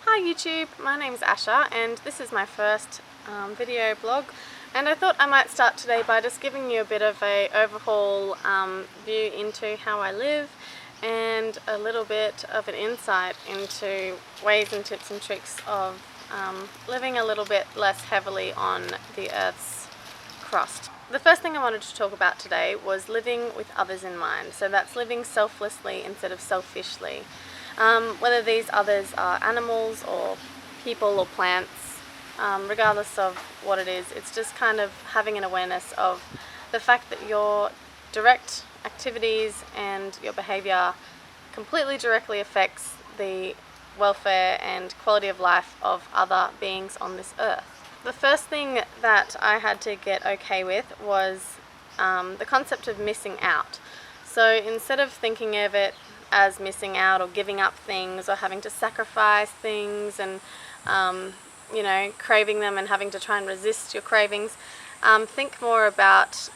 Hi YouTube, my name's Asha and this is my first video blog, and I thought I might start today by just giving you a bit of a overhaul view into how I live and a little bit of an insight into ways and tips and tricks of living a little bit less heavily on the Earth's crust. The first thing I wanted to talk about today was living with others in mind, so that's living selflessly instead of selfishly. Whether these others are animals or people or plants, regardless of what it is, it's just kind of having an awareness of the fact that your direct activities and your behavior completely directly affects the welfare and quality of life of other beings on this earth. The first thing that I had to get okay with was the concept of missing out. So instead of thinking of it as missing out or giving up things or having to sacrifice things and craving them and having to try and resist your cravings, think more about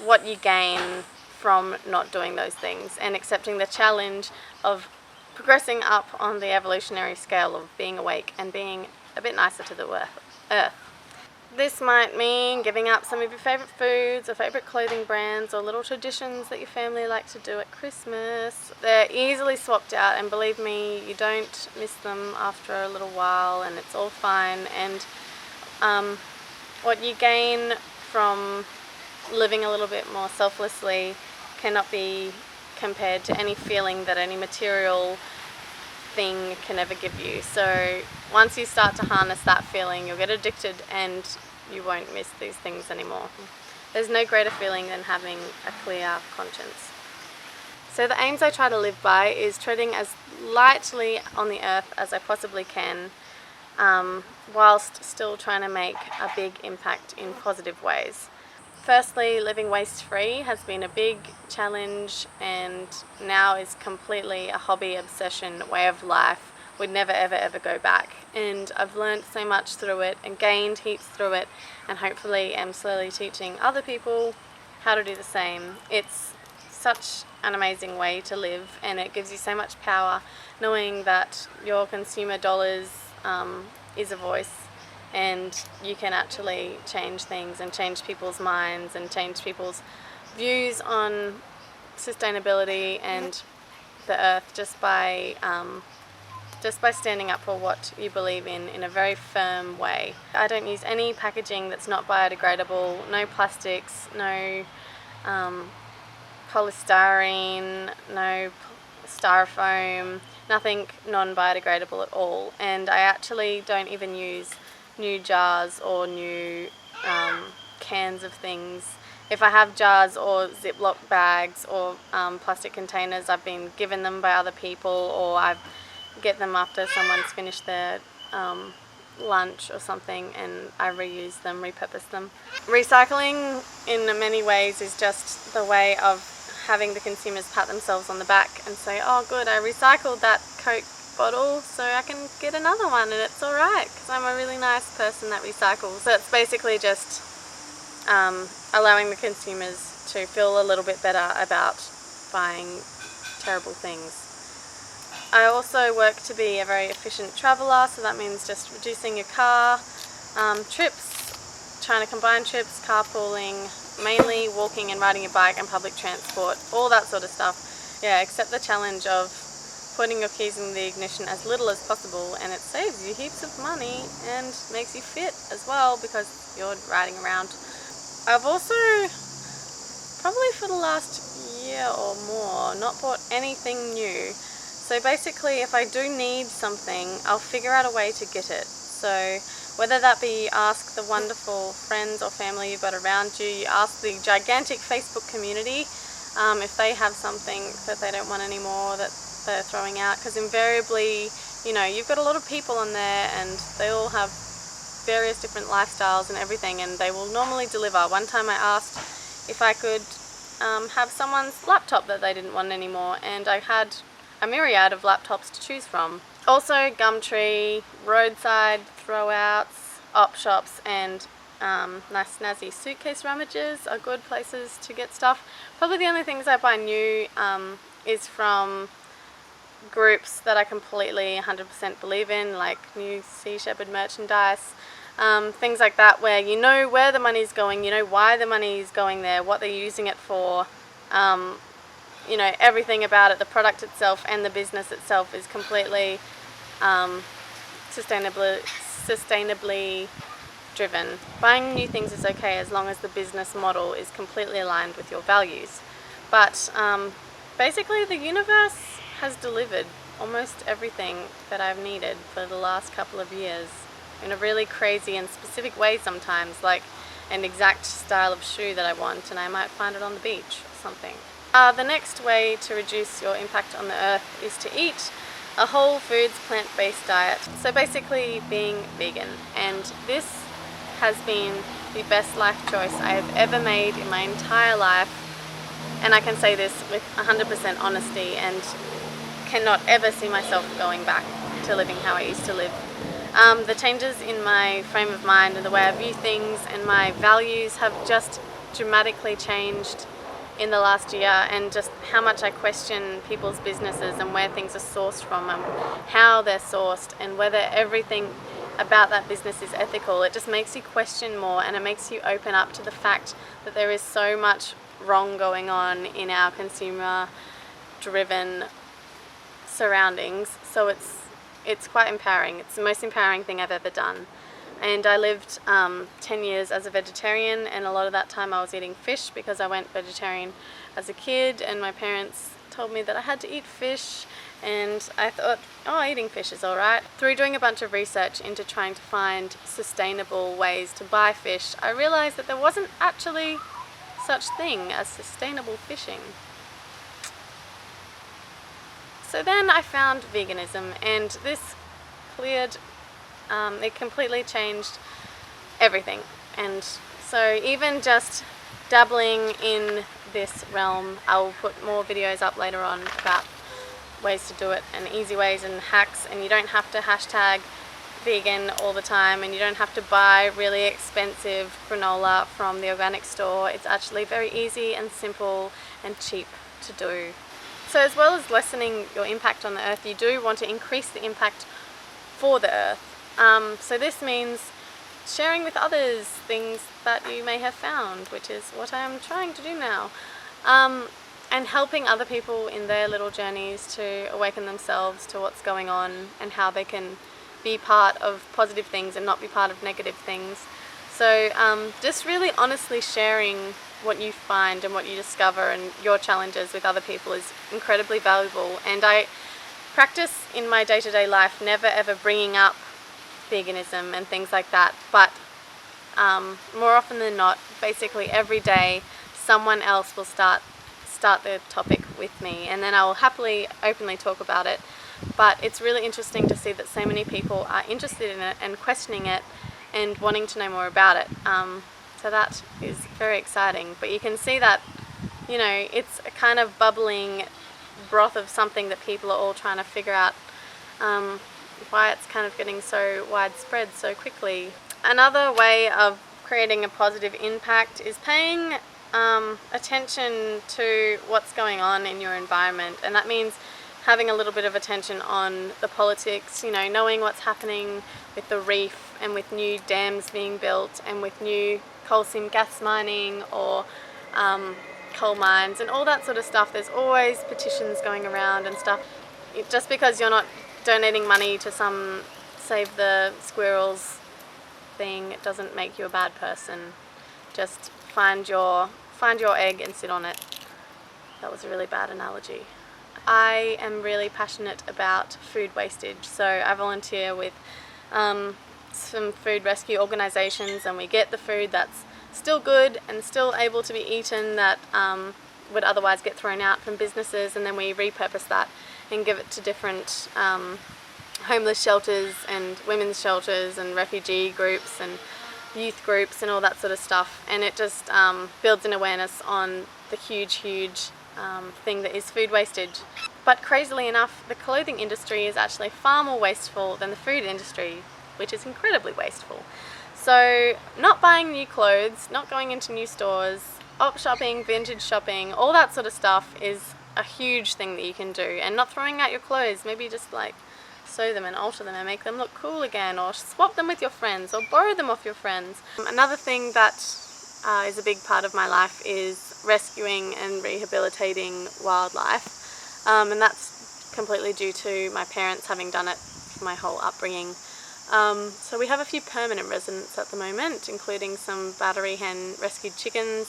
what you gain from not doing those things and accepting the challenge of progressing up on the evolutionary scale of being awake and being a bit nicer to the earth. This might mean giving up some of your favourite foods or favourite clothing brands or little traditions that your family like to do at Christmas. They're easily swapped out, and believe me, you don't miss them after a little while and it's all fine. And what you gain from living a little bit more selflessly cannot be compared to any feeling that any material thing can ever give you. So once you start to harness that feeling, you'll get addicted and you won't miss these things anymore. There's no greater feeling than having a clear conscience. So the aims I try to live by is treading as lightly on the earth as I possibly can, whilst still trying to make a big impact in positive ways. Firstly, living waste-free has been a big challenge and now is completely a hobby, obsession, way of life. Would never ever go back, and I've learned so much through it and gained heaps through it, and hopefully am slowly teaching other people how to do the same. It's such an amazing way to live, and it gives you so much power knowing that your consumer dollars is a voice, and you can actually change things and change people's minds and change people's views on sustainability and the earth just by standing up for what you believe in a very firm way. I don't use any packaging that's not biodegradable, no plastics, no polystyrene, no styrofoam, nothing non-biodegradable at all. And I actually don't even use new jars or new cans of things. If I have jars or Ziploc bags or plastic containers, I've been given them by other people, or I get them after someone's finished their lunch or something, and I reuse them, repurpose them. Recycling in many ways is just the way of having the consumers pat themselves on the back and say, oh good, I recycled that Coke bottle so I can get another one and it's alright because I'm a really nice person that recycles. So it's basically just allowing the consumers to feel a little bit better about buying terrible things. I also work to be a very efficient traveller, so that means just reducing your car trips, trying to combine trips, carpooling, mainly walking and riding your bike and public transport, all that sort of stuff. Yeah, accept the challenge of putting your keys in the ignition as little as possible, and it saves you heaps of money and makes you fit as well because you're riding around. I've also, probably for the last year or more, not bought anything new. So basically, if I do need something, I'll figure out a way to get it. So whether that be ask the wonderful friends or family you've got around you, you ask the gigantic Facebook community if they have something that they don't want anymore that they're throwing out, because invariably, you've got a lot of people on there and they all have various different lifestyles and everything, and they will normally deliver. One time I asked if I could have someone's laptop that they didn't want anymore, and I had a myriad of laptops to choose from. Also, Gumtree, roadside throwouts, op shops, and nice snazzy suitcase rummages are good places to get stuff. Probably the only things I buy new is from groups that I completely 100% believe in, like New Sea Shepherd merchandise, things like that, where you know where the money's going, you know why the money's going there, what they're using it for, you know, everything about it, the product itself and the business itself is completely sustainably driven. Buying new things is okay as long as the business model is completely aligned with your values. But basically the universe has delivered almost everything that I've needed for the last couple of years in a really crazy and specific way sometimes, like an exact style of shoe that I want and I might find it on the beach or something. The next way to reduce your impact on the earth is to eat a whole foods plant-based diet. So basically being vegan, and this has been the best life choice I have ever made in my entire life, and I can say this with 100% honesty and cannot ever see myself going back to living how I used to live. The changes in my frame of mind and the way I view things and my values have just dramatically changed in the last year, and just how much I question people's businesses and where things are sourced from and how they're sourced and whether everything about that business is ethical. It just makes you question more, and it makes you open up to the fact that there is so much wrong going on in our consumer driven surroundings. So it's quite empowering. It's the most empowering thing I've ever done. And I lived 10 years as a vegetarian, and a lot of that time I was eating fish because I went vegetarian as a kid, and my parents told me that I had to eat fish, and I thought, oh, eating fish is alright. Through doing a bunch of research into trying to find sustainable ways to buy fish, I realised that there wasn't actually such thing as sustainable fishing. So then I found veganism, and this cleared it completely changed everything. And so even just dabbling in this realm, I'll put more videos up later on about ways to do it and easy ways and hacks, and you don't have to hashtag vegan all the time, and you don't have to buy really expensive granola from the organic store. It's actually very easy and simple and cheap to do. So as well as lessening your impact on the earth, you do want to increase the impact for the earth. So this means sharing with others things that you may have found, which is what I'm trying to do now, and helping other people in their little journeys to awaken themselves to what's going on and how they can be part of positive things and not be part of negative things. So just really honestly sharing what you find and what you discover and your challenges with other people is incredibly valuable, and I practice in my day-to-day life never ever bringing up veganism and things like that, but more often than not, basically every day someone else will start the topic with me, and then I will happily openly talk about it. But it's really interesting to see that so many people are interested in it and questioning it and wanting to know more about it. So that is very exciting. But you can see that, you know, it's a kind of bubbling broth of something that people are all trying to figure out why it's kind of getting so widespread so quickly. Another way of creating a positive impact is paying attention to what's going on in your environment, and that means having a little bit of attention on the politics, you know, knowing what's happening with the reef and with new dams being built and with new coal seam gas mining or coal mines and all that sort of stuff. There's always petitions going around and stuff. Just because you're not donating money to some Save the Squirrels thing, it doesn't make you a bad person. Just find your egg and sit on it. That was a really bad analogy. I am really passionate about food wastage, so I volunteer with some food rescue organisations, and we get the food that's still good and still able to be eaten that would otherwise get thrown out from businesses, and then we repurpose that and give it to different homeless shelters and women's shelters and refugee groups and youth groups and all that sort of stuff, and it just builds an awareness on the huge thing that is food wastage. But crazily enough, the clothing industry is actually far more wasteful than the food industry, which is incredibly wasteful. So not buying new clothes, not going into new stores, op shopping, vintage shopping, all that sort of stuff is a huge thing that you can do. And not throwing out your clothes, maybe just like sew them and alter them and make them look cool again, or swap them with your friends, or borrow them off your friends. Another thing that is a big part of my life is rescuing and rehabilitating wildlife, and that's completely due to my parents having done it for my whole upbringing. So we have a few permanent residents at the moment, including some battery hen rescued chickens,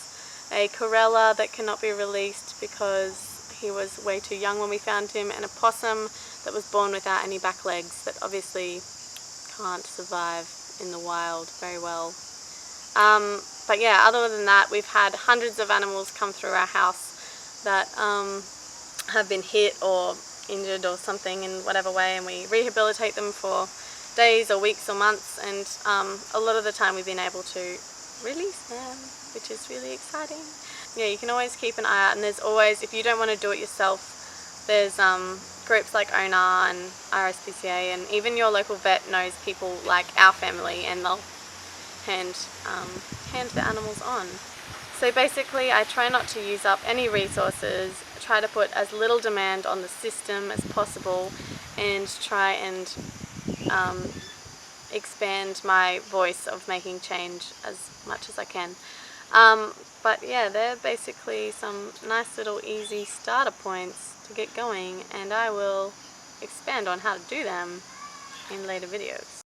a corella that cannot be released because he was way too young when we found him, and a possum that was born without any back legs that obviously can't survive in the wild very well. But yeah, other than that, we've had hundreds of animals come through our house that have been hit or injured or something in whatever way, and we rehabilitate them for days or weeks or months, and a lot of the time we've been able to release them, which is really exciting. Yeah, you can always keep an eye out, and there's always, if you don't want to do it yourself, there's groups like ONAR and RSPCA, and even your local vet knows people like our family, and they'll hand the animals on. So basically I try not to use up any resources, try to put as little demand on the system as possible, and try and expand my voice of making change as much as I can. But yeah, they're basically some nice little easy starter points to get going, and I will expand on how to do them in later videos.